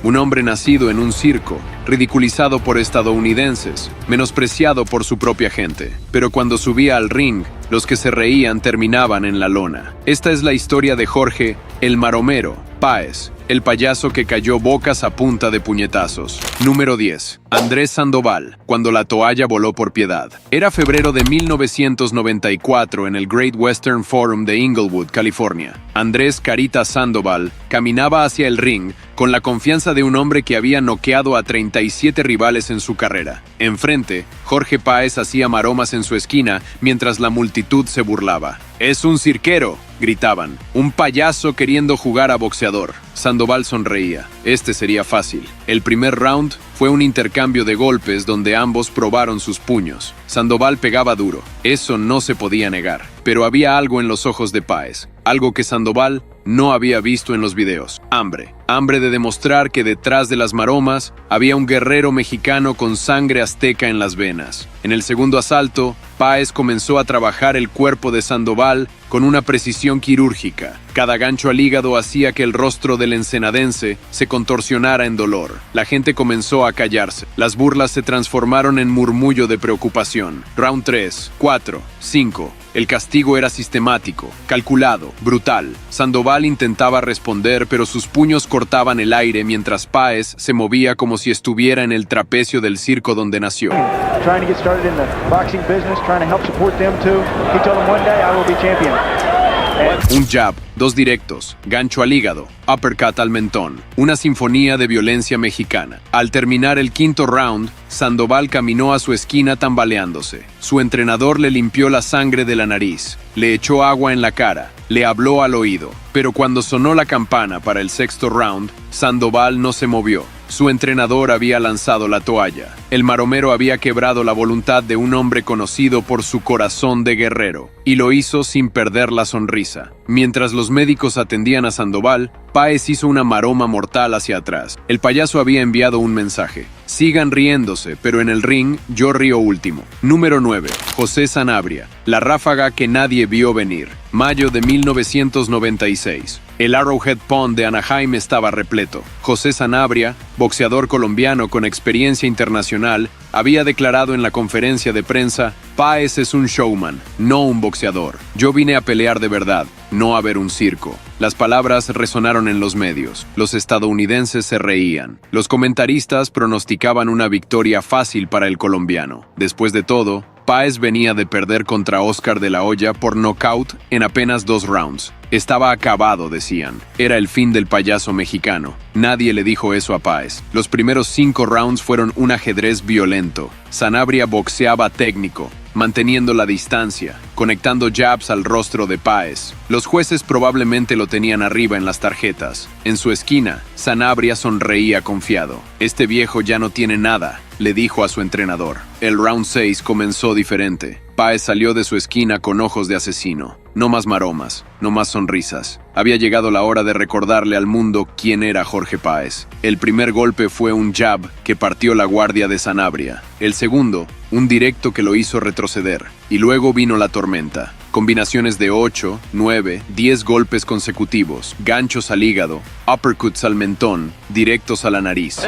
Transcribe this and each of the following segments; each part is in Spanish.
un hombre nacido en un circo, ridiculizado por estadounidenses, menospreciado por su propia gente. Pero cuando subía al ring, los que se reían terminaban en la lona. Esta es la historia de Jorge "El Maromero" Páez, el payaso que cayó bocas a punta de puñetazos. Número 10. Andrés Sandoval, cuando la toalla voló por piedad. Era febrero de 1994 en el Great Western Forum de Inglewood, California. Andrés "Carita" Sandoval caminaba hacia el ring con la confianza de un hombre que había noqueado a 37 rivales en su carrera. Enfrente, Jorge Páez hacía maromas en su esquina mientras la multitud se burlaba. «¡Es un cirquero!», gritaban. «Un payaso queriendo jugar a boxeador». Sandoval sonreía. Este sería fácil. El primer round fue un intercambio de golpes donde ambos probaron sus puños. Sandoval pegaba duro. Eso no se podía negar. Pero había algo en los ojos de Páez. Algo que Sandoval no había visto en los videos. Hambre. Hambre de demostrar que detrás de las maromas había un guerrero mexicano con sangre azteca en las venas. En el segundo asalto, Páez comenzó a trabajar el cuerpo de Sandoval con una precisión quirúrgica. Cada gancho al hígado hacía que el rostro del ensenadense se contorsionara en dolor. La gente comenzó a callarse. Las burlas se transformaron en murmullo de preocupación. Round 3, 4, 5. El castigo era sistemático, calculado, brutal. Sandoval intentaba responder, pero sus puños cortaban el aire mientras Páez se movía como si estuviera en el trapecio del circo donde nació. Un jab, dos directos, gancho al hígado, uppercut al mentón. Una sinfonía de violencia mexicana. Al terminar el quinto round, Sandoval caminó a su esquina tambaleándose. Su entrenador le limpió la sangre de la nariz, le echó agua en la cara, le habló al oído. Pero cuando sonó la campana para el sexto round, Sandoval no se movió. Su entrenador había lanzado la toalla. El maromero había quebrado la voluntad de un hombre conocido por su corazón de guerrero, y lo hizo sin perder la sonrisa. Mientras los médicos atendían a Sandoval, Páez hizo una maroma mortal hacia atrás. El payaso había enviado un mensaje: sigan riéndose, pero en el ring yo río último. Número 9. José Sanabria, la ráfaga que nadie vio venir. Mayo de 1996. El Arrowhead Pond de Anaheim estaba repleto. José Sanabria, boxeador colombiano con experiencia internacional, había declarado en la conferencia de prensa: Páez es un showman, no un boxeador. Yo vine a pelear de verdad, no a ver un circo. Las palabras resonaron en los medios. Los estadounidenses se reían. Los comentaristas pronosticaban una victoria fácil para el colombiano. Después de todo, Páez venía de perder contra Oscar de la Hoya por nocaut en apenas 2 rounds. Estaba acabado, decían. Era el fin del payaso mexicano. Nadie le dijo eso a Páez. Los primeros 5 rounds fueron un ajedrez violento. Sanabria boxeaba técnico, manteniendo la distancia, conectando jabs al rostro de Páez. Los jueces probablemente lo tenían arriba en las tarjetas. En su esquina, Sanabria sonreía confiado. Este viejo ya no tiene nada, le dijo a su entrenador. El round 6 comenzó diferente. Páez salió de su esquina con ojos de asesino. No más maromas, no más sonrisas. Había llegado la hora de recordarle al mundo quién era Jorge Páez. El primer golpe fue un jab que partió la guardia de Sanabria. El segundo, un directo que lo hizo retroceder. Y luego vino la tormenta. Combinaciones de 8, 9, 10 golpes consecutivos, ganchos al hígado, uppercuts al mentón, directos a la nariz.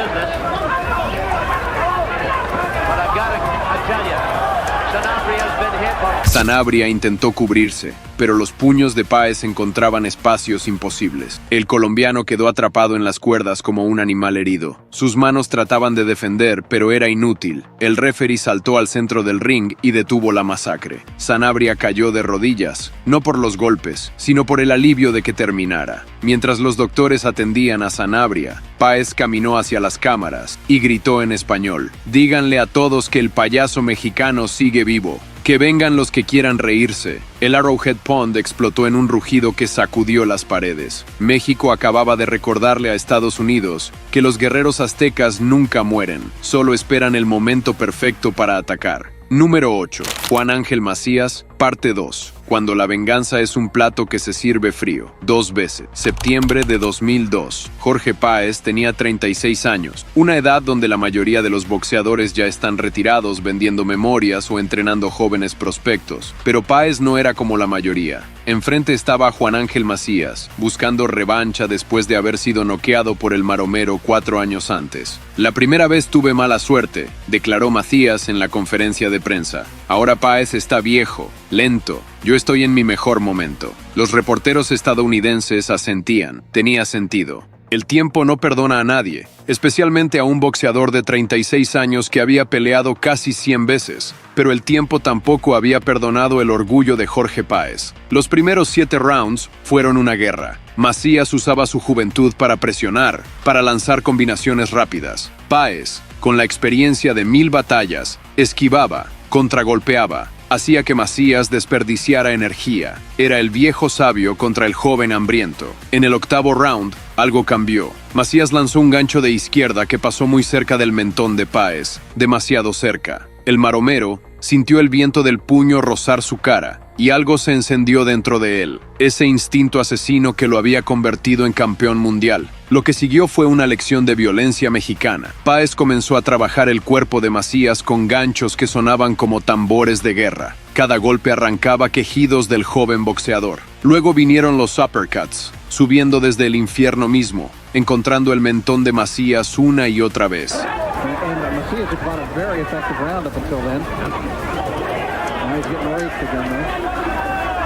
Sanabria intentó cubrirse, pero los puños de Páez encontraban espacios imposibles. El colombiano quedó atrapado en las cuerdas como un animal herido. Sus manos trataban de defender, pero era inútil. El referee saltó al centro del ring y detuvo la masacre. Sanabria cayó de rodillas, no por los golpes, sino por el alivio de que terminara. Mientras los doctores atendían a Sanabria, Páez caminó hacia las cámaras y gritó en español: díganle a todos que el payaso mexicano sigue vivo. Que vengan los que quieran reírse. El Arrowhead Pond explotó en un rugido que sacudió las paredes. México acababa de recordarle a Estados Unidos que los guerreros aztecas nunca mueren, solo esperan el momento perfecto para atacar. Número 8. Juan Ángel Macías, Parte 2. Cuando la venganza es un plato que se sirve frío. 2 veces. Septiembre de 2002. Jorge Páez tenía 36 años, una edad donde la mayoría de los boxeadores ya están retirados vendiendo memorias o entrenando jóvenes prospectos. Pero Páez no era como la mayoría. Enfrente estaba Juan Ángel Macías, buscando revancha después de haber sido noqueado por el Maromero 4 años antes. La primera vez tuve mala suerte, declaró Macías en la conferencia de prensa. Ahora Páez está viejo, lento. Yo estoy en mi mejor momento. Los reporteros estadounidenses asentían. Tenía sentido. El tiempo no perdona a nadie, especialmente a un boxeador de 36 años que había peleado casi 100 veces. Pero el tiempo tampoco había perdonado el orgullo de Jorge Páez. Los primeros 7 rounds fueron una guerra. Macías usaba su juventud para presionar, para lanzar combinaciones rápidas. Páez, con la experiencia de 1000 batallas, esquivaba, contragolpeaba, hacía que Macías desperdiciara energía. Era el viejo sabio contra el joven hambriento. En el 8º round, algo cambió. Macías lanzó un gancho de izquierda que pasó muy cerca del mentón de Páez, demasiado cerca. El maromero sintió el viento del puño rozar su cara, y algo se encendió dentro de él, ese instinto asesino que lo había convertido en campeón mundial. Lo que siguió fue una lección de violencia mexicana. Páez comenzó a trabajar el cuerpo de Macías con ganchos que sonaban como tambores de guerra. Cada golpe arrancaba quejidos del joven boxeador. Luego vinieron los uppercuts, subiendo desde el infierno mismo, encontrando el mentón de Macías una y otra vez.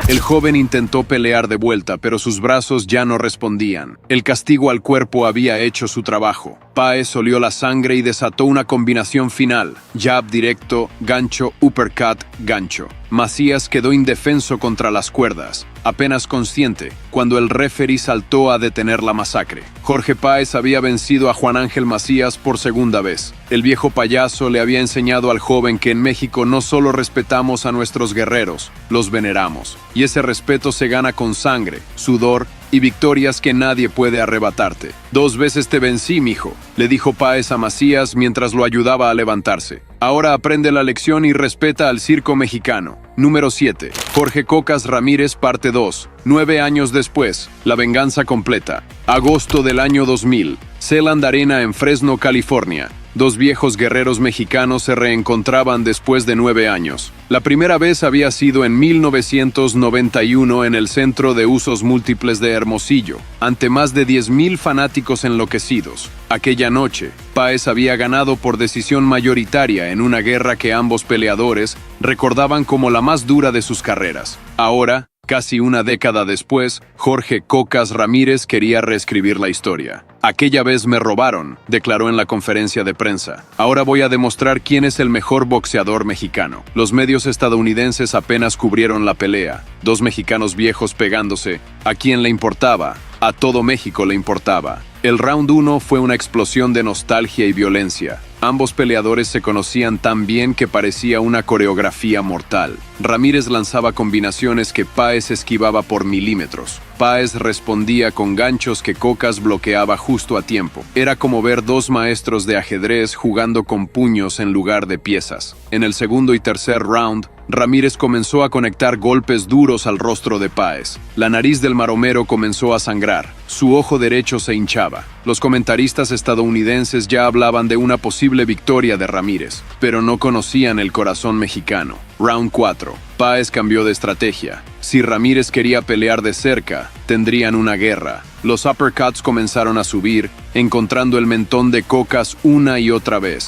El joven intentó pelear de vuelta, pero sus brazos ya no respondían. El castigo al cuerpo había hecho su trabajo. Páez olió la sangre y desató una combinación final: jab directo, gancho, uppercut, gancho. Macías quedó indefenso contra las cuerdas, apenas consciente, cuando el referee saltó a detener la masacre. Jorge Páez había vencido a Juan Ángel Macías por segunda vez. El viejo payaso le había enseñado al joven que en México no solo respetamos a nuestros guerreros, los veneramos. Y ese respeto se gana con sangre, sudor y victorias que nadie puede arrebatarte. 2 veces te vencí, mijo, le dijo Páez a Macías mientras lo ayudaba a levantarse. Ahora aprende la lección y respeta al circo mexicano. Número 7. Jorge Cocas Ramírez, parte 2. 9 años después, la venganza completa. Agosto del año 2000. Zeeland Arena en Fresno, California. 2 viejos guerreros mexicanos se reencontraban después de 9 años. La primera vez había sido en 1991 en el Centro de Usos Múltiples de Hermosillo, ante más de 10,000 fanáticos enloquecidos. Aquella noche, Páez había ganado por decisión mayoritaria en una guerra que ambos peleadores recordaban como la más dura de sus carreras. Ahora, casi una década después, Jorge Cocas Ramírez quería reescribir la historia. Aquella vez me robaron, declaró en la conferencia de prensa. Ahora voy a demostrar quién es el mejor boxeador mexicano. Los medios estadounidenses apenas cubrieron la pelea. 2 mexicanos viejos pegándose. ¿A quién le importaba? A todo México le importaba. El round 1 fue una explosión de nostalgia y violencia. Ambos peleadores se conocían tan bien que parecía una coreografía mortal. Ramírez lanzaba combinaciones que Páez esquivaba por milímetros. Páez respondía con ganchos que Cocas bloqueaba justo a tiempo. Era como ver 2 maestros de ajedrez jugando con puños en lugar de piezas. En el segundo y tercer round, Ramírez comenzó a conectar golpes duros al rostro de Páez. La nariz del maromero comenzó a sangrar. Su ojo derecho se hinchaba. Los comentaristas estadounidenses ya hablaban de una posible victoria de Ramírez, pero no conocían el corazón mexicano. Round 4. Páez cambió de estrategia. Si Ramírez quería pelear de cerca, tendrían una guerra. Los uppercuts comenzaron a subir, encontrando el mentón de Cocas una y otra vez.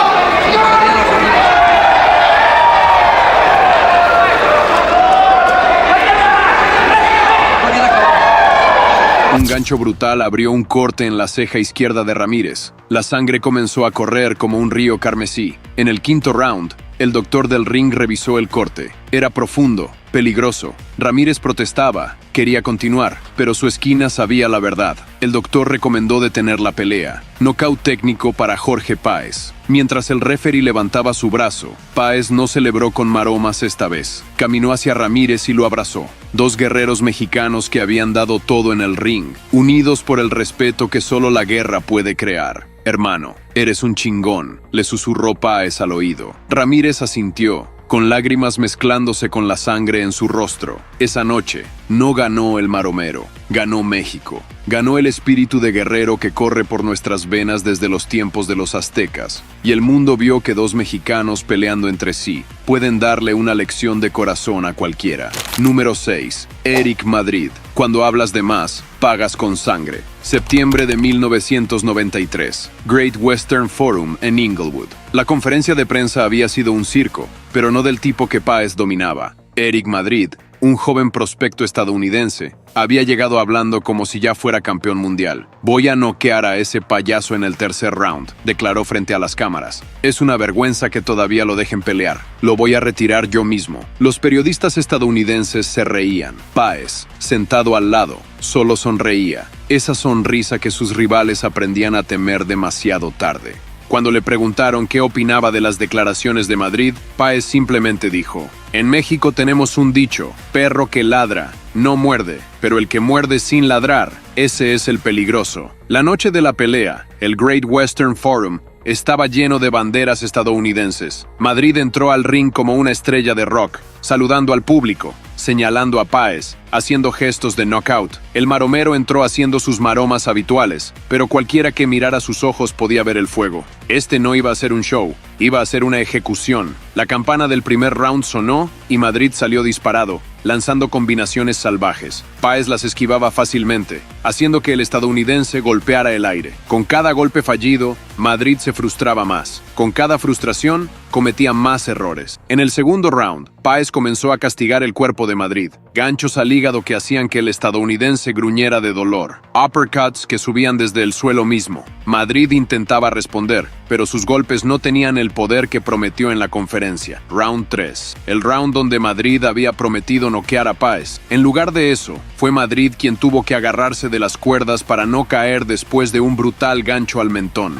Un gancho brutal abrió un corte en la ceja izquierda de Ramírez. La sangre comenzó a correr como un río carmesí. En el 5º round, el doctor del ring revisó el corte. Era profundo, peligroso. Ramírez protestaba, quería continuar, pero su esquina sabía la verdad. El doctor recomendó detener la pelea. Nocaut técnico para Jorge Páez. Mientras el referee levantaba su brazo, Páez no celebró con maromas esta vez. Caminó hacia Ramírez y lo abrazó. 2 guerreros mexicanos que habían dado todo en el ring, unidos por el respeto que solo la guerra puede crear. Hermano, eres un chingón, le susurró Páez al oído. Ramírez asintió, con lágrimas mezclándose con la sangre en su rostro. Esa noche, no ganó el maromero, ganó México. Ganó el espíritu de guerrero que corre por nuestras venas desde los tiempos de los aztecas. Y el mundo vio que dos mexicanos peleando entre sí pueden darle una lección de corazón a cualquiera. Número 6. Eric Madrid. Cuando hablas de más, pagas con sangre. Septiembre de 1993. Great Western Forum en Inglewood. La conferencia de prensa había sido un circo, pero no del tipo que Páez dominaba. Eric Madrid, un joven prospecto estadounidense, había llegado hablando como si ya fuera campeón mundial. Voy a noquear a ese payaso en el tercer round, declaró frente a las cámaras. Es una vergüenza que todavía lo dejen pelear. Lo voy a retirar yo mismo. Los periodistas estadounidenses se reían. Páez, sentado al lado, solo sonreía. Esa sonrisa que sus rivales aprendían a temer demasiado tarde. Cuando le preguntaron qué opinaba de las declaraciones de Madrid, Páez simplemente dijo: en México tenemos un dicho, perro que ladra, no muerde, pero el que muerde sin ladrar, ese es el peligroso. La noche de la pelea, el Great Western Forum estaba lleno de banderas estadounidenses. Madrid entró al ring como una estrella de rock, saludando al público, señalando a Páez, haciendo gestos de knockout. El maromero entró haciendo sus maromas habituales, pero cualquiera que mirara sus ojos podía ver el fuego. Este no iba a ser un show, iba a ser una ejecución. La campana del primer round sonó y Madrid salió disparado, lanzando combinaciones salvajes. Páez las esquivaba fácilmente, haciendo que el estadounidense golpeara el aire. Con cada golpe fallido, Madrid se frustraba más. Con cada frustración, cometía más errores. En el segundo round, Páez comenzó a castigar el cuerpo de Madrid. Ganchos al hígado que hacían que el estadounidense gruñera de dolor. Uppercuts que subían desde el suelo mismo. Madrid intentaba responder, pero sus golpes no tenían el poder que prometió en la conferencia. Round 3. El round donde Madrid había prometido noquear a Páez. En lugar de eso, fue Madrid quien tuvo que agarrarse de las cuerdas para no caer después de un brutal gancho al mentón.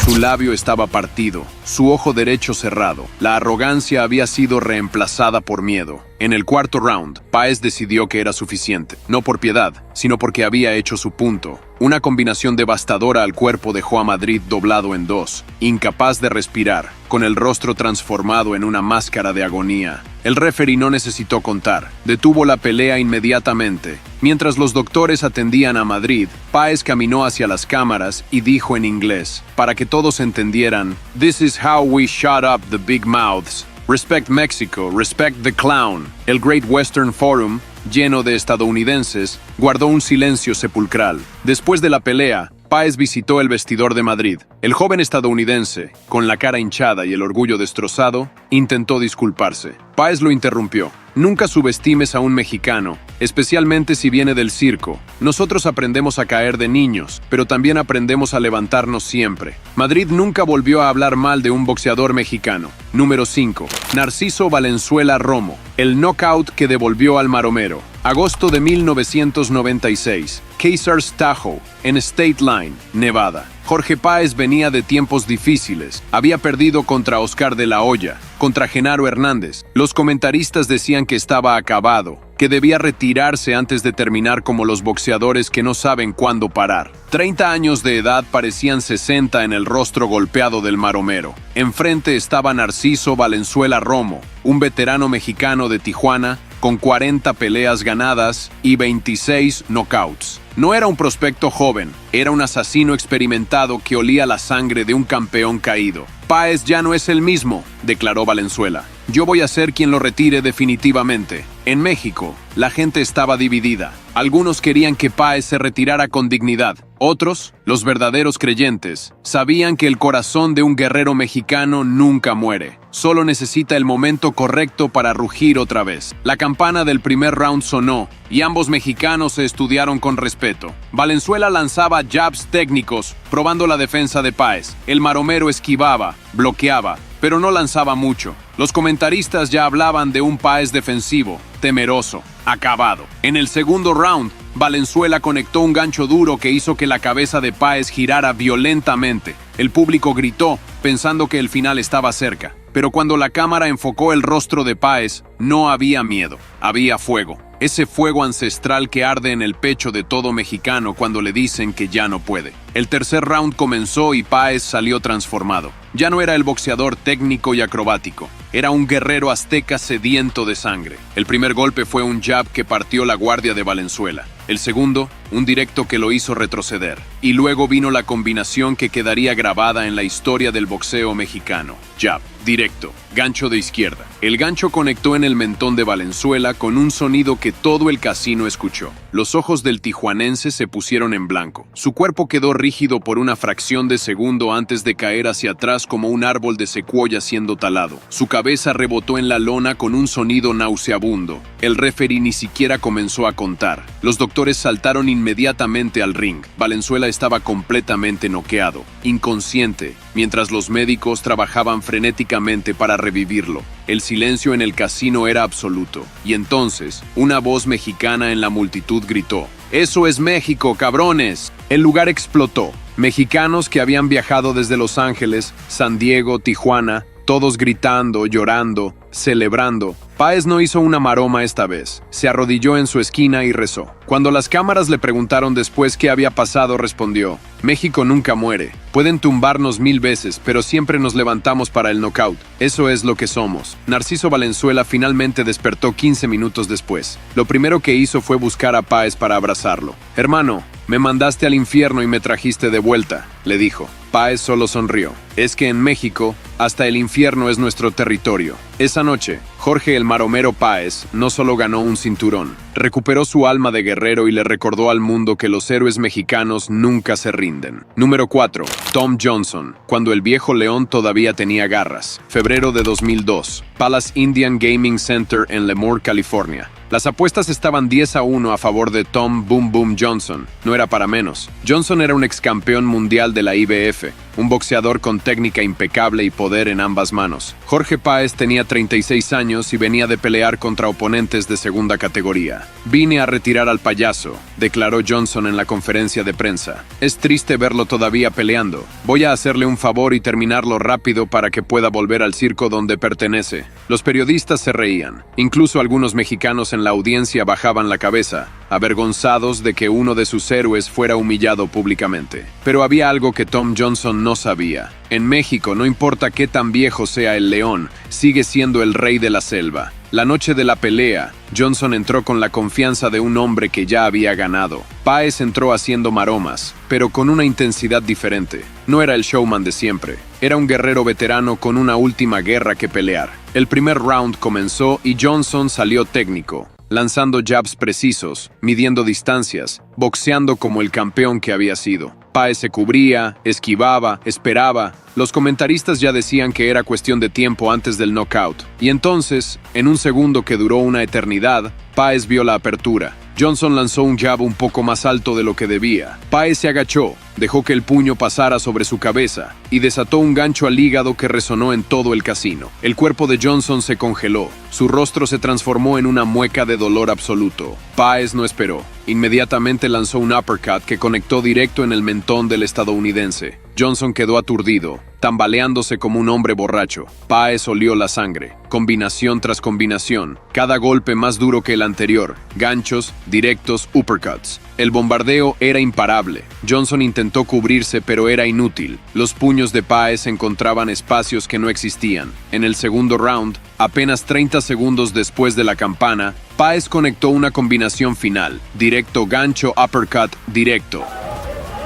Su labio estaba partido, su ojo derecho cerrado. La arrogancia había sido reemplazada por miedo. En el cuarto round, Páez decidió que era suficiente, no por piedad, sino porque había hecho su punto. Una combinación devastadora al cuerpo dejó a Madrid doblado en dos, incapaz de respirar, con el rostro transformado en una máscara de agonía. El referee no necesitó contar, detuvo la pelea inmediatamente. Mientras los doctores atendían a Madrid, Páez caminó hacia las cámaras y dijo en inglés, para que todos entendieran: "This is how we shut up the big mouths. Respect Mexico, respect the clown." El Great Western Forum, lleno de estadounidenses, guardó un silencio sepulcral. Después de la pelea, Páez visitó el vestidor de Madrid. El joven estadounidense, con la cara hinchada y el orgullo destrozado, intentó disculparse. Páez lo interrumpió. Nunca subestimes a un mexicano, especialmente si viene del circo. Nosotros aprendemos a caer de niños, pero también aprendemos a levantarnos siempre. Madrid nunca volvió a hablar mal de un boxeador mexicano. Número 5. Narciso Valenzuela Romo, el knockout que devolvió al maromero. Agosto de 1996. Caesars Tahoe, en State Line, Nevada. Jorge Páez venía de tiempos difíciles. Había perdido contra Oscar de la Hoya, contra Genaro Hernández. Los comentaristas decían que estaba acabado, que debía retirarse antes de terminar como los boxeadores que no saben cuándo parar. 30 años de edad parecían 60 en el rostro golpeado del maromero. Enfrente estaba Narciso Valenzuela Romo, un veterano mexicano de Tijuana, con 40 peleas ganadas y 26 knockouts. No era un prospecto joven, era un asesino experimentado que olía la sangre de un campeón caído. Páez ya no es el mismo, declaró Valenzuela. Yo voy a ser quien lo retire definitivamente. En México, la gente estaba dividida. Algunos querían que Páez se retirara con dignidad. Otros, los verdaderos creyentes, sabían que el corazón de un guerrero mexicano nunca muere. Solo necesita el momento correcto para rugir otra vez. La campana del primer round sonó y ambos mexicanos se estudiaron con respeto. Valenzuela lanzaba jabs técnicos, probando la defensa de Páez. El maromero esquivaba, bloqueaba, pero no lanzaba mucho. Los comentaristas ya hablaban de un Páez defensivo, temeroso, acabado. En el segundo round, Valenzuela conectó un gancho duro que hizo que la cabeza de Páez girara violentamente. El público gritó, pensando que el final estaba cerca. Pero cuando la cámara enfocó el rostro de Páez, no había miedo, había fuego. ese fuego ancestral que arde en el pecho de todo mexicano cuando le dicen que ya no puede. El tercer round comenzó y Páez salió transformado. Ya no era el boxeador técnico y acrobático, era un guerrero azteca sediento de sangre. El primer golpe fue un jab que partió la guardia de Valenzuela. El segundo, un directo que lo hizo retroceder. Y luego vino la combinación que quedaría grabada en la historia del boxeo mexicano. Jab, directo, gancho de izquierda. El gancho conectó en el mentón de Valenzuela con un sonido que todo el casino escuchó. Los ojos del tijuanense se pusieron en blanco. Su cuerpo quedó rígido por una fracción de segundo antes de caer hacia atrás como un árbol de secuoya siendo talado. Su cabeza rebotó en la lona con un sonido nauseabundo. El referee ni siquiera comenzó a contar. Los doctores saltaron inmediatamente al ring. Valenzuela estaba completamente noqueado, inconsciente, mientras los médicos trabajaban frenéticamente para revivirlo. El silencio en el casino era absoluto. Y entonces, una voz mexicana en la multitud gritó: ¡Eso es México, cabrones! El lugar explotó. Mexicanos que habían viajado desde Los Ángeles, San Diego, Tijuana, todos gritando, llorando, celebrando. Páez no hizo una maroma esta vez. Se arrodilló en su esquina y rezó. Cuando las cámaras le preguntaron después qué había pasado, respondió: México nunca muere. Pueden tumbarnos 1000 veces, pero siempre nos levantamos para el knockout. Eso es lo que somos. Narciso Valenzuela finalmente despertó 15 minutos después. Lo primero que hizo fue buscar a Páez para abrazarlo. Hermano, me mandaste al infierno y me trajiste de vuelta, le dijo. Páez solo sonrió. Es que en México, hasta el infierno es nuestro territorio. Esa noche, Jorge el Maromero Páez no solo ganó un cinturón, recuperó su alma de guerrero y le recordó al mundo que los héroes mexicanos nunca se rinden. Número 4. Tom Johnson, cuando el viejo león todavía tenía garras. Febrero de 2002. Palace Indian Gaming Center en Lemoore, California. Las apuestas estaban 10-1 a favor de Tom Boom Boom Johnson. No era para menos. Johnson era un ex campeón mundial de la IBF, un boxeador con técnica impecable y poder en ambas manos. Jorge Páez tenía 36 años y venía de pelear contra oponentes de segunda categoría. Vine a retirar al payaso, declaró Johnson en la conferencia de prensa. Es triste verlo todavía peleando. Voy a hacerle un favor y terminarlo rápido para que pueda volver al circo donde pertenece. Los periodistas se reían. Incluso algunos mexicanos en la audiencia bajaban la cabeza, avergonzados de que uno de sus héroes fuera humillado públicamente. Pero había algo que Tom Johnson no sabía. En México, no importa qué tan viejo sea el león, sigue siendo el rey de la selva. La noche de la pelea, Johnson entró con la confianza de un hombre que ya había ganado. Páez entró haciendo maromas, pero con una intensidad diferente. No era el showman de siempre. Era un guerrero veterano con una última guerra que pelear. El primer round comenzó y Johnson salió técnico, lanzando jabs precisos, midiendo distancias, boxeando como el campeón que había sido. Páez se cubría, esquivaba, esperaba. Los comentaristas ya decían que era cuestión de tiempo antes del knockout. Y entonces, en un segundo que duró una eternidad, Páez vio la apertura. Johnson lanzó un jab un poco más alto de lo que debía. Páez se agachó, dejó que el puño pasara sobre su cabeza y desató un gancho al hígado que resonó en todo el casino. El cuerpo de Johnson se congeló. Su rostro se transformó en una mueca de dolor absoluto. Páez no esperó. Inmediatamente lanzó un uppercut que conectó directo en el mentón del estadounidense. Johnson quedó aturdido, tambaleándose como un hombre borracho. Páez olió la sangre, combinación tras combinación, cada golpe más duro que el anterior, ganchos, directos, uppercuts. El bombardeo era imparable. Johnson intentó cubrirse, pero era inútil. Los puños de Páez encontraban espacios que no existían. En el segundo round, apenas 30 segundos después de la campana, Páez conectó una combinación final, directo, gancho, uppercut, directo.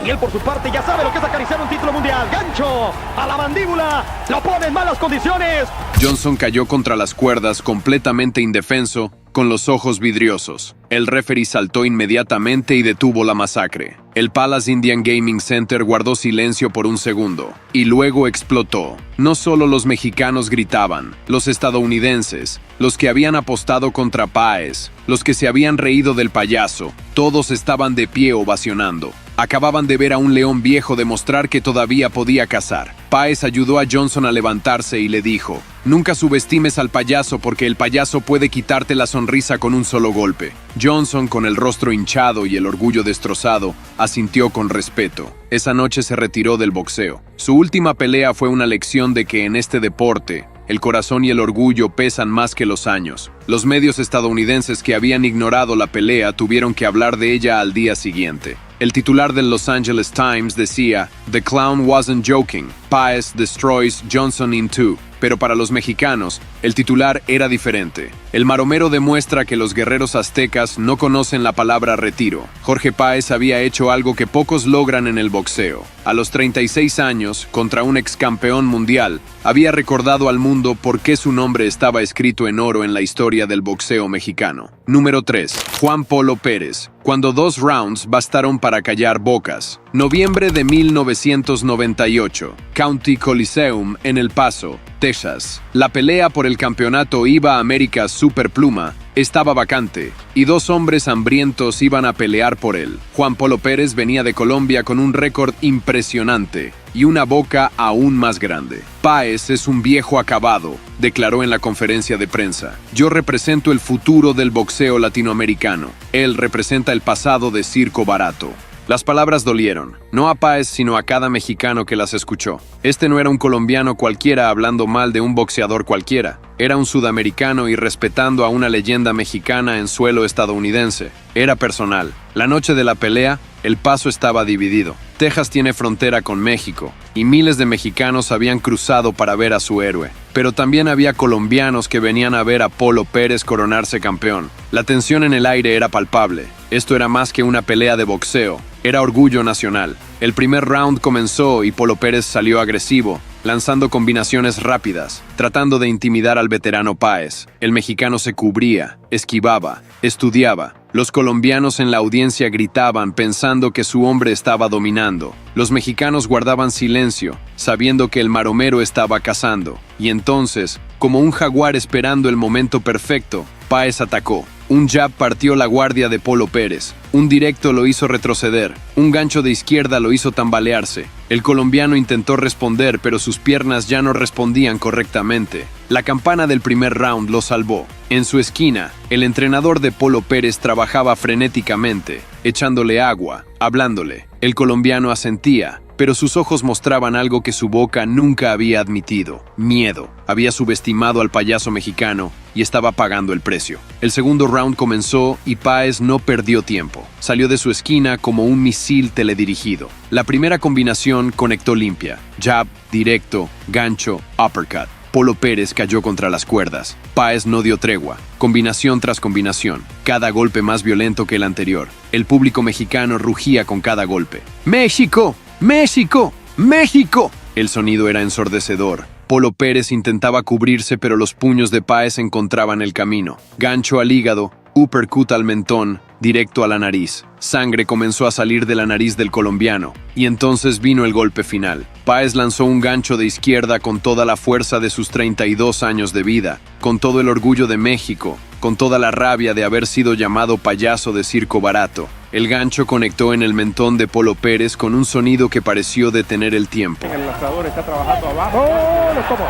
Y él por su parte ya sabe lo que es acariciar un título mundial. ¡Gancho! ¡A la mandíbula! ¡Lo pone en malas condiciones! Johnson cayó contra las cuerdas completamente indefenso, con los ojos vidriosos. El referee saltó inmediatamente y detuvo la masacre. El Palace Indian Gaming Center guardó silencio por un segundo, y luego explotó. No solo los mexicanos gritaban, los estadounidenses, los que habían apostado contra Páez, los que se habían reído del payaso, todos estaban de pie ovacionando. Acababan de ver a un león viejo demostrar que todavía podía cazar. Páez ayudó a Johnson a levantarse y le dijo: nunca subestimes al payaso porque el payaso puede quitarte la sonrisa con un solo golpe. Johnson, con el rostro hinchado y el orgullo destrozado, asintió con respeto. Esa noche se retiró del boxeo. Su última pelea fue una lección de que en este deporte, El corazón y el orgullo pesan más que los años. Los medios estadounidenses que habían ignorado la pelea tuvieron que hablar de ella al día siguiente. El titular del Los Angeles Times decía, "The clown wasn't joking. Páez destroys Johnson in two". Pero para los mexicanos, el titular era diferente. El maromero demuestra que los guerreros aztecas no conocen la palabra retiro. Jorge Páez había hecho algo que pocos logran en el boxeo. A los 36 años, contra un excampeón mundial, había recordado al mundo por qué su nombre estaba escrito en oro en la historia del boxeo mexicano. Número 3. Juan Polo Pérez. Cuando 2 rounds bastaron para callar bocas. Noviembre de 1998. County Coliseum en El Paso, Texas. La pelea por el campeonato IBA América Superpluma estaba vacante y 2 hombres hambrientos iban a pelear por él. Juan Polo Pérez venía de Colombia con un récord impresionante y una boca aún más grande. Páez es un viejo acabado, declaró en la conferencia de prensa. Yo represento el futuro del boxeo latinoamericano. Él representa el pasado de Circo Barato. Las palabras dolieron, no a Páez sino a cada mexicano que las escuchó. Este no era un colombiano cualquiera hablando mal de un boxeador cualquiera. Era un sudamericano y respetando a una leyenda mexicana en suelo estadounidense. Era personal. La noche de la pelea, El Paso estaba dividido. Texas tiene frontera con México, y miles de mexicanos habían cruzado para ver a su héroe. Pero también había colombianos que venían a ver a Polo Pérez coronarse campeón. La tensión en el aire era palpable. Esto era más que una pelea de boxeo. Era orgullo nacional. El primer round comenzó y Polo Pérez salió agresivo, lanzando combinaciones rápidas, tratando de intimidar al veterano Páez. El mexicano se cubría, esquivaba, estudiaba. Los colombianos en la audiencia gritaban pensando que su hombre estaba dominando. Los mexicanos guardaban silencio, sabiendo que el maromero estaba cazando. Y entonces, como un jaguar esperando el momento perfecto, Páez atacó. Un jab partió la guardia de Polo Pérez. Un directo lo hizo retroceder. Un gancho de izquierda lo hizo tambalearse. El colombiano intentó responder, pero sus piernas ya no respondían correctamente. La campana del primer round lo salvó. En su esquina, el entrenador de Polo Pérez trabajaba frenéticamente, echándole agua, hablándole. El colombiano asentía, pero sus ojos mostraban algo que su boca nunca había admitido: miedo. Había subestimado al payaso mexicano y estaba pagando el precio. El segundo round comenzó y Páez no perdió tiempo. Salió de su esquina como un misil teledirigido. La primera combinación conectó limpia: jab, directo, gancho, uppercut. Polo Pérez cayó contra las cuerdas. Páez no dio tregua. Combinación tras combinación. Cada golpe más violento que el anterior. El público mexicano rugía con cada golpe. ¡México! ¡México! ¡México! El sonido era ensordecedor. Polo Pérez intentaba cubrirse, pero los puños de Páez encontraban el camino. Gancho al hígado, uppercut al mentón, directo a la nariz. Sangre comenzó a salir de la nariz del colombiano, y entonces vino el golpe final. Páez lanzó un gancho de izquierda con toda la fuerza de sus 32 años de vida, con todo el orgullo de México, con toda la rabia de haber sido llamado payaso de circo barato. El gancho conectó en el mentón de Polo Pérez con un sonido que pareció detener el tiempo. El lanzador está trabajando abajo. ¡Oh! Lo tomó.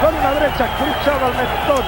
Con una derecha cruzada al mentón.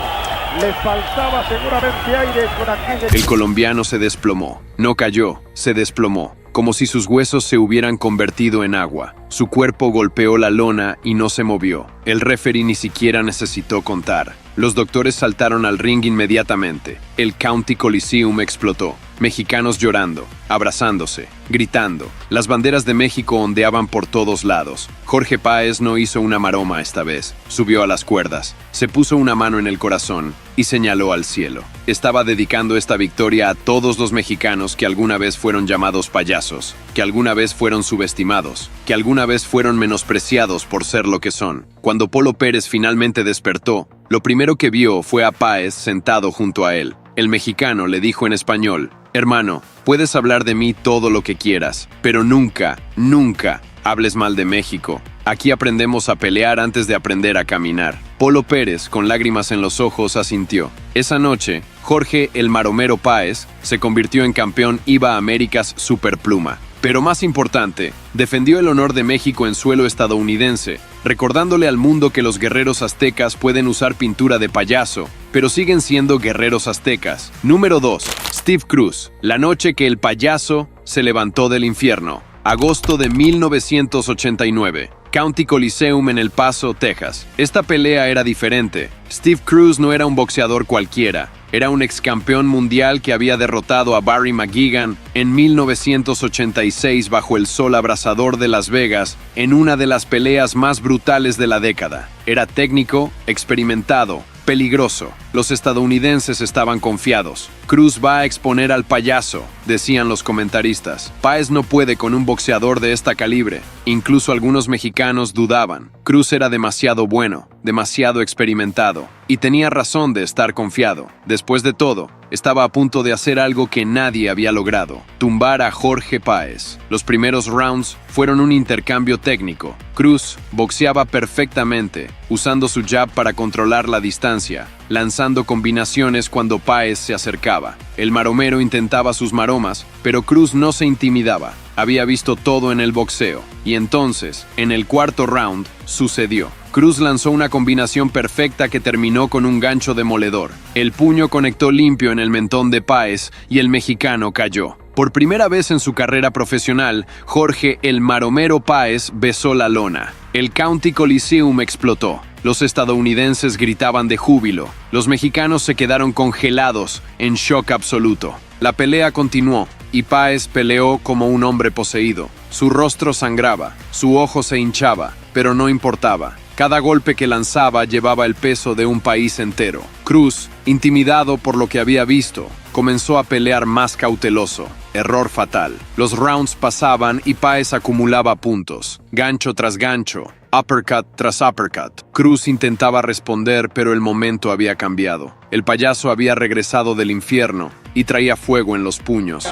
Le faltaba seguramente aire con aquella... El colombiano se desplomó. No cayó, se desplomó, como si sus huesos se hubieran convertido en agua. Su cuerpo golpeó la lona y no se movió. El referee ni siquiera necesitó contar. Los doctores saltaron al ring inmediatamente. El County Coliseum explotó. Mexicanos llorando, abrazándose, gritando. Las banderas de México ondeaban por todos lados. Jorge Páez no hizo una maroma esta vez. Subió a las cuerdas, se puso una mano en el corazón y señaló al cielo. Estaba dedicando esta victoria a todos los mexicanos que alguna vez fueron llamados payasos, que alguna vez fueron subestimados, que alguna vez fueron menospreciados por ser lo que son. Cuando Polo Pérez finalmente despertó, lo primero que vio fue a Páez sentado junto a él. El mexicano le dijo en español: «Hermano, puedes hablar de mí todo lo que quieras, pero nunca, nunca hables mal de México. Aquí aprendemos a pelear antes de aprender a caminar». Polo Pérez, con lágrimas en los ojos, asintió. Esa noche, Jorge el Maromero Páez se convirtió en campeón IBA Américas Superpluma. Pero más importante, defendió el honor de México en suelo estadounidense, recordándole al mundo que los guerreros aztecas pueden usar pintura de payaso, pero siguen siendo guerreros aztecas. Número 2. Steve Cruz. La noche que el payaso se levantó del infierno. Agosto de 1989. County Coliseum en El Paso, Texas. Esta pelea era diferente. Steve Cruz no era un boxeador cualquiera. Era un ex campeón mundial que había derrotado a Barry McGuigan en 1986 bajo el sol abrasador de Las Vegas en una de las peleas más brutales de la década. Era técnico, experimentado, peligroso. Los estadounidenses estaban confiados. Cruz va a exponer al payaso, decían los comentaristas. Páez no puede con un boxeador de esta calibre. Incluso algunos mexicanos dudaban. Cruz era demasiado bueno, demasiado experimentado, y tenía razón de estar confiado. Después de todo, estaba a punto de hacer algo que nadie había logrado: tumbar a Jorge Páez. Los primeros rounds fueron un intercambio técnico. Cruz boxeaba perfectamente, usando su jab para controlar la distancia, lanzando combinaciones cuando Páez se acercaba. El maromero intentaba sus maromas, pero Cruz no se intimidaba. Había visto todo en el boxeo. Y entonces, en el cuarto round, sucedió. Cruz lanzó una combinación perfecta que terminó con un gancho demoledor. El puño conectó limpio en el mentón de Páez y el mexicano cayó. Por primera vez en su carrera profesional, Jorge "el Maromero" Páez besó la lona. El County Coliseum explotó. Los estadounidenses gritaban de júbilo. Los mexicanos se quedaron congelados, en shock absoluto. La pelea continuó, y Páez peleó como un hombre poseído. Su rostro sangraba, su ojo se hinchaba, pero no importaba. Cada golpe que lanzaba llevaba el peso de un país entero. Cruz, intimidado por lo que había visto, comenzó a pelear más cauteloso. Error fatal. Los rounds pasaban y Páez acumulaba puntos. Gancho tras gancho, uppercut tras uppercut. Cruz intentaba responder, pero el momento había cambiado. El payaso había regresado del infierno y traía fuego en los puños.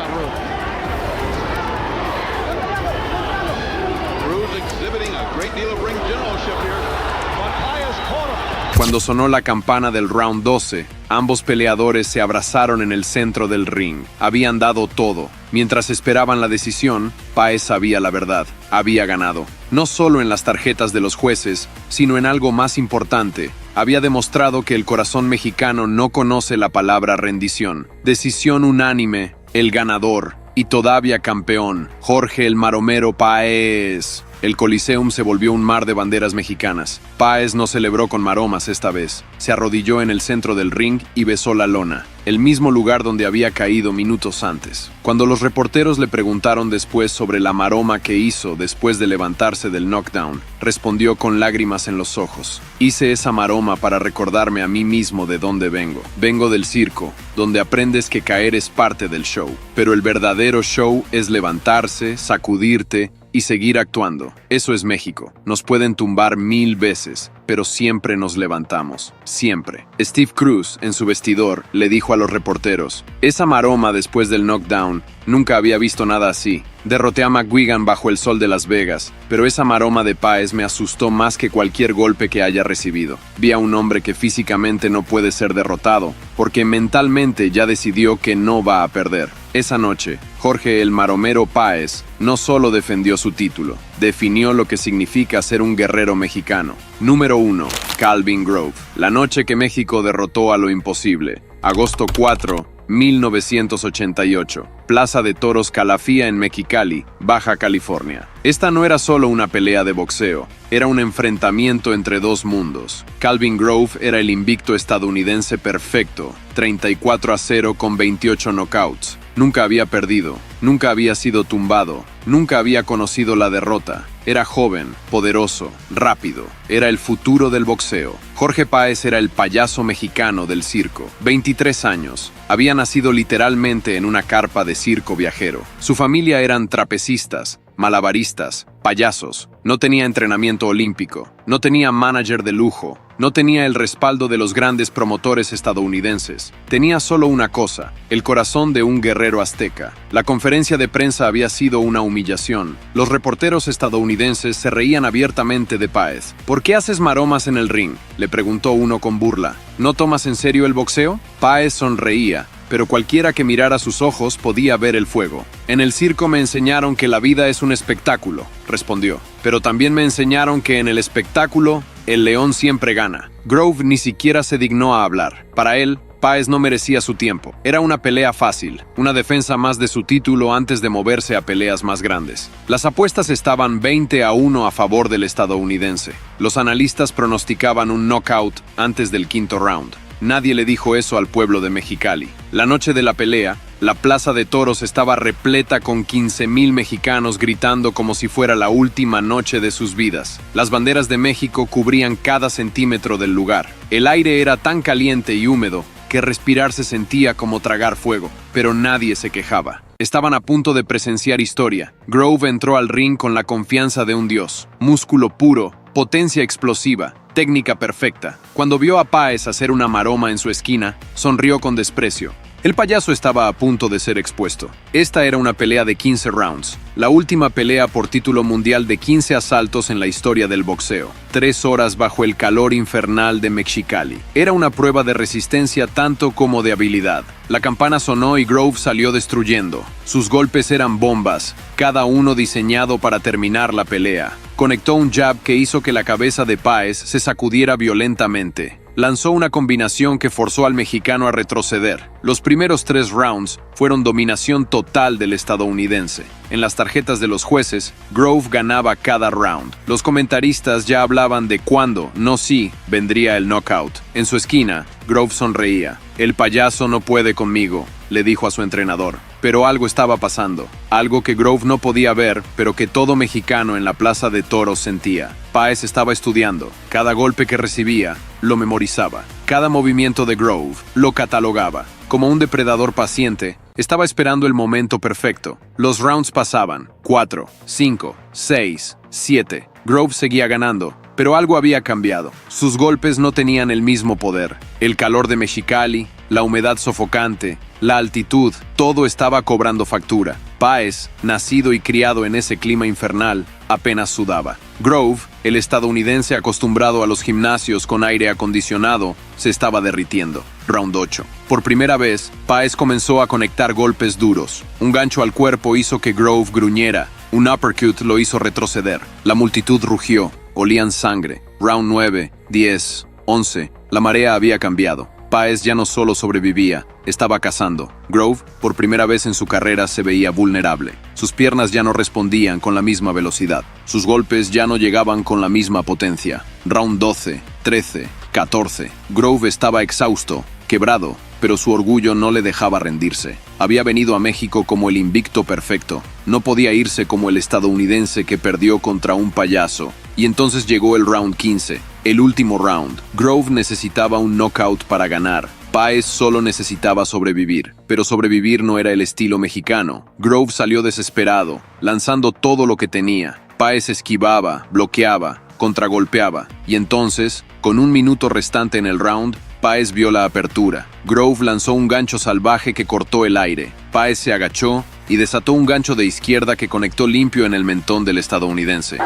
Cuando sonó la campana del round 12, ambos peleadores se abrazaron en el centro del ring. Habían dado todo. Mientras esperaban la decisión, Páez sabía la verdad. Había ganado. No solo en las tarjetas de los jueces, sino en algo más importante. Había demostrado que el corazón mexicano no conoce la palabra rendición. Decisión unánime, el ganador y todavía campeón, Jorge "el Maromero" Páez. El Coliseum se volvió un mar de banderas mexicanas. Páez no celebró con maromas esta vez. Se arrodilló en el centro del ring y besó la lona, el mismo lugar donde había caído minutos antes. Cuando los reporteros le preguntaron después sobre la maroma que hizo después de levantarse del knockdown, respondió con lágrimas en los ojos: "Hice esa maroma para recordarme a mí mismo de dónde vengo. Vengo del circo, donde aprendes que caer es parte del show. Pero el verdadero show es levantarse, sacudirte y seguir actuando. Eso es México. Nos pueden tumbar 1000 veces, pero siempre nos levantamos. Siempre". Steve Cruz, en su vestidor, le dijo a los reporteros: "Esa maroma después del knockdown, nunca había visto nada así. Derroté a McGuigan bajo el sol de Las Vegas, pero esa maroma de Páez me asustó más que cualquier golpe que haya recibido. Vi a un hombre que físicamente no puede ser derrotado, porque mentalmente ya decidió que no va a perder". Esa noche, Jorge "el Maromero" Páez no solo defendió su título, definió lo que significa ser un guerrero mexicano. Número 1. Calvin Grove. La noche que México derrotó a lo imposible. Agosto 4, 1988. Plaza de Toros Calafía en Mexicali, Baja California. Esta no era solo una pelea de boxeo, era un enfrentamiento entre dos mundos. Calvin Grove era el invicto estadounidense perfecto, 34-0 con 28 knockouts. Nunca había perdido, nunca había sido tumbado, nunca había conocido la derrota. Era joven, poderoso, rápido. Era el futuro del boxeo. Jorge Páez era el payaso mexicano del circo. 23 años. Había nacido literalmente en una carpa de circo viajero. Su familia eran trapecistas, malabaristas, payasos. No tenía entrenamiento olímpico. No tenía manager de lujo. No tenía el respaldo de los grandes promotores estadounidenses. Tenía solo una cosa: el corazón de un guerrero azteca. La conferencia de prensa había sido una humillación. Los reporteros estadounidenses se reían abiertamente de Páez. ¿Por qué haces maromas en el ring?, le preguntó uno con burla. ¿No tomas en serio el boxeo? Páez sonreía, pero cualquiera que mirara sus ojos podía ver el fuego. En el circo me enseñaron que la vida es un espectáculo, respondió. Pero también me enseñaron que en el espectáculo, el león siempre gana. Grove ni siquiera se dignó a hablar. Para él, Páez no merecía su tiempo. Era una pelea fácil, una defensa más de su título antes de moverse a peleas más grandes. Las apuestas estaban 20-1 a favor del estadounidense. Los analistas pronosticaban un knockout antes del quinto round. Nadie le dijo eso al pueblo de Mexicali. La noche de la pelea, la plaza de toros estaba repleta con 15,000 mexicanos gritando como si fuera la última noche de sus vidas. Las banderas de México cubrían cada centímetro del lugar. El aire era tan caliente y húmedo que respirar se sentía como tragar fuego, pero nadie se quejaba. Estaban a punto de presenciar historia. Grove entró al ring con la confianza de un dios. Músculo puro, potencia explosiva, técnica perfecta. Cuando vio a Páez hacer una maroma en su esquina, sonrió con desprecio. El payaso estaba a punto de ser expuesto. Esta era una pelea de 15 rounds, la última pelea por título mundial de 15 asaltos en la historia del boxeo. 3 horas bajo el calor infernal de Mexicali. Era una prueba de resistencia tanto como de habilidad. La campana sonó y Grove salió destruyendo. Sus golpes eran bombas, cada uno diseñado para terminar la pelea. Conectó un jab que hizo que la cabeza de Páez se sacudiera violentamente. Lanzó una combinación que forzó al mexicano a retroceder. Los primeros 3 rounds fueron dominación total del estadounidense. En las tarjetas de los jueces, Grove ganaba cada round. Los comentaristas ya hablaban de cuándo, no si, vendría el knockout. En su esquina, Grove sonreía. «El payaso no puede conmigo», le dijo a su entrenador. Pero algo estaba pasando, algo que Grove no podía ver, pero que todo mexicano en la plaza de toros sentía. Páez estaba estudiando. Cada golpe que recibía, lo memorizaba. Cada movimiento de Grove, lo catalogaba. Como un depredador paciente, estaba esperando el momento perfecto. Los rounds pasaban. 4, 5, 6, 7. Grove seguía ganando, pero algo había cambiado. Sus golpes no tenían el mismo poder. El calor de Mexicali, la humedad sofocante, la altitud, todo estaba cobrando factura. Páez, nacido y criado en ese clima infernal, apenas sudaba. Grove, el estadounidense acostumbrado a los gimnasios con aire acondicionado, se estaba derritiendo. Round 8. Por primera vez, Páez comenzó a conectar golpes duros. Un gancho al cuerpo hizo que Grove gruñera. Un uppercut lo hizo retroceder. La multitud rugió. Olían sangre. Round 9, 10, 11. La marea había cambiado. Páez ya no solo sobrevivía, estaba cazando. Grove, por primera vez en su carrera, se veía vulnerable. Sus piernas ya no respondían con la misma velocidad. Sus golpes ya no llegaban con la misma potencia. Round 12, 13, 14. Grove estaba exhausto, quebrado, pero su orgullo no le dejaba rendirse. Había venido a México como el invicto perfecto. No podía irse como el estadounidense que perdió contra un payaso. Y entonces llegó el round 15, el último round. Grove necesitaba un knockout para ganar. Páez solo necesitaba sobrevivir, pero sobrevivir no era el estilo mexicano. Grove salió desesperado, lanzando todo lo que tenía. Páez esquivaba, bloqueaba, contragolpeaba, y entonces, con 1 minuto restante en el round, Páez vio la apertura. Grove lanzó un gancho salvaje que cortó el aire. Páez se agachó y desató un gancho de izquierda que conectó limpio en el mentón del estadounidense.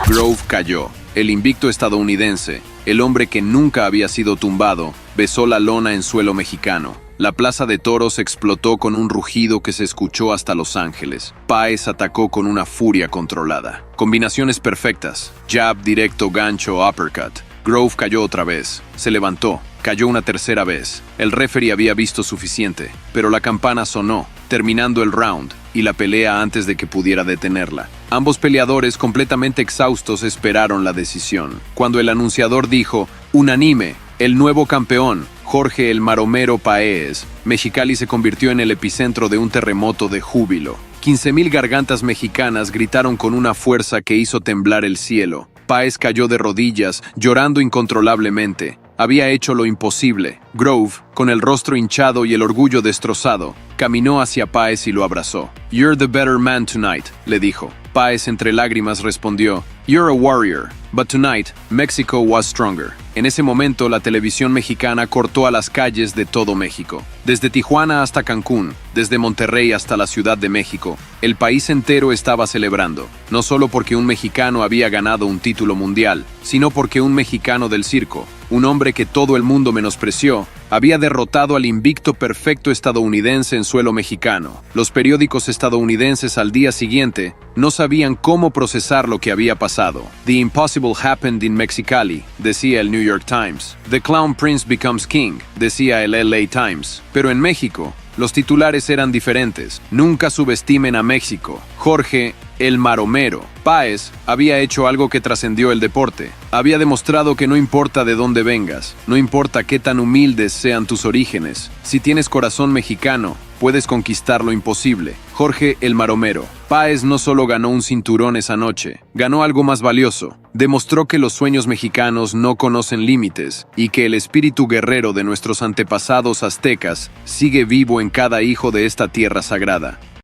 Grove cayó. El invicto estadounidense, el hombre que nunca había sido tumbado, besó la lona en suelo mexicano. La plaza de toros explotó con un rugido que se escuchó hasta Los Ángeles. Páez atacó con una furia controlada. Combinaciones perfectas. Jab, directo, gancho, uppercut. Grove cayó otra vez. Se levantó. Cayó una tercera vez. El referee había visto suficiente, pero la campana sonó, terminando el round y la pelea antes de que pudiera detenerla. Ambos peleadores, completamente exhaustos, esperaron la decisión. Cuando el anunciador dijo, unánime, el nuevo campeón, Jorge el Maromero Páez, Mexicali se convirtió en el epicentro de un terremoto de júbilo. 15,000 gargantas mexicanas gritaron con una fuerza que hizo temblar el cielo. Páez cayó de rodillas, llorando incontrolablemente. Había hecho lo imposible. Grove, con el rostro hinchado y el orgullo destrozado, caminó hacia Páez y lo abrazó. «You're the better man tonight», le dijo. Páez entre lágrimas respondió, You're a warrior, but tonight, Mexico was stronger. En ese momento, la televisión mexicana cortó a las calles de todo México. Desde Tijuana hasta Cancún, desde Monterrey hasta la Ciudad de México, el país entero estaba celebrando, no solo porque un mexicano había ganado un título mundial, sino porque un mexicano del circo, un hombre que todo el mundo menospreció, había derrotado al invicto perfecto estadounidense en suelo mexicano. Los periódicos estadounidenses al día siguiente no sabían cómo procesar lo que había pasado. The impossible happened in Mexicali, decía el New York Times. The Clown Prince becomes king, decía el LA Times. Pero en México, los titulares eran diferentes. Nunca subestimen a México. Jorge el Maromero Páez había hecho algo que trascendió el deporte. Había demostrado que no importa de dónde vengas, no importa qué tan humildes sean tus orígenes, si tienes corazón mexicano, puedes conquistar lo imposible. Jorge el Maromero Páez no solo ganó un cinturón esa noche, ganó algo más valioso. Demostró que los sueños mexicanos no conocen límites y que el espíritu guerrero de nuestros antepasados aztecas sigue vivo en cada hijo de esta tierra sagrada.